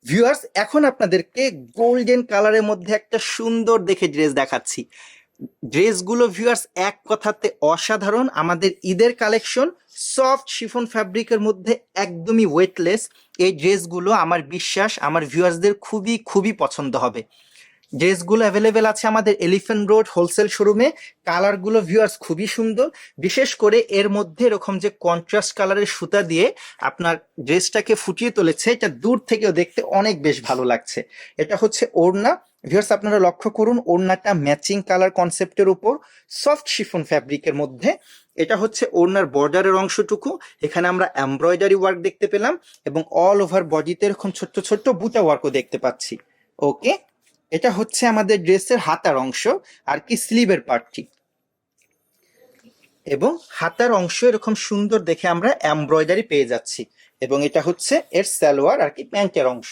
Viewers, এখন আপনাদেরকে golden কালারের মধ্যে একটা সুন্দর দেখে ড্রেস দেখাচ্ছি। ড্রেসগুলো ভিউয়ার্স এক কথাতে অসাধারণ। আমাদের ঈদের কালেকশন, সফট শিফন ফ্যাব্রিকের মধ্যে একদমই ওয়েটলেস। এই ড্রেসগুলো আমার বিশ্বাস আমার ভিউয়ার্সদের খুবই খুবই পছন্দ হবে। ড্রেসগুলো অ্যাভেলেবেল আছে আমাদের এলিফ্যান্ট রোড হোলসেল শোরুমে। কালারগুলো ভিউয়ার্স খুবই সুন্দর, বিশেষ করে এর মধ্যে এরকম যে কন্ট্রাস্ট কালারের সুতা দিয়ে আপনার ড্রেসটাকে ফুটিয়ে তুলেছে, এটা দূর থেকেও দেখতে অনেক বেশ ভালো লাগছে। এটা হচ্ছে ওড়না। ভিউয়ার্স, আপনারা লক্ষ্য করুন, ওড়নাটা ম্যাচিং কালার কনসেপ্টের উপর সফট শিফন ফ্যাব্রিকের মধ্যে। এটা হচ্ছে ওড়নার বর্ডারের অংশটুকু। এখানে আমরা এমব্রয়ডারি ওয়ার্ক দেখতে পেলাম এবং অল ওভার বডিতে এরকম ছোট্ট ছোট্ট বুটা ওয়ার্কও দেখতে পাচ্ছি। ওকে, এটা হচ্ছে আমাদের ড্রেসের হাতার অংশ আর কি স্লিভের পার্টটি, এবং হাতার অংশ এরকম সুন্দর দেখে আমরা এমব্রয়ডারি পেয়ে যাচ্ছি। এবং এটা হচ্ছে এর সালোয়ার আর কি প্যান্টের অংশ।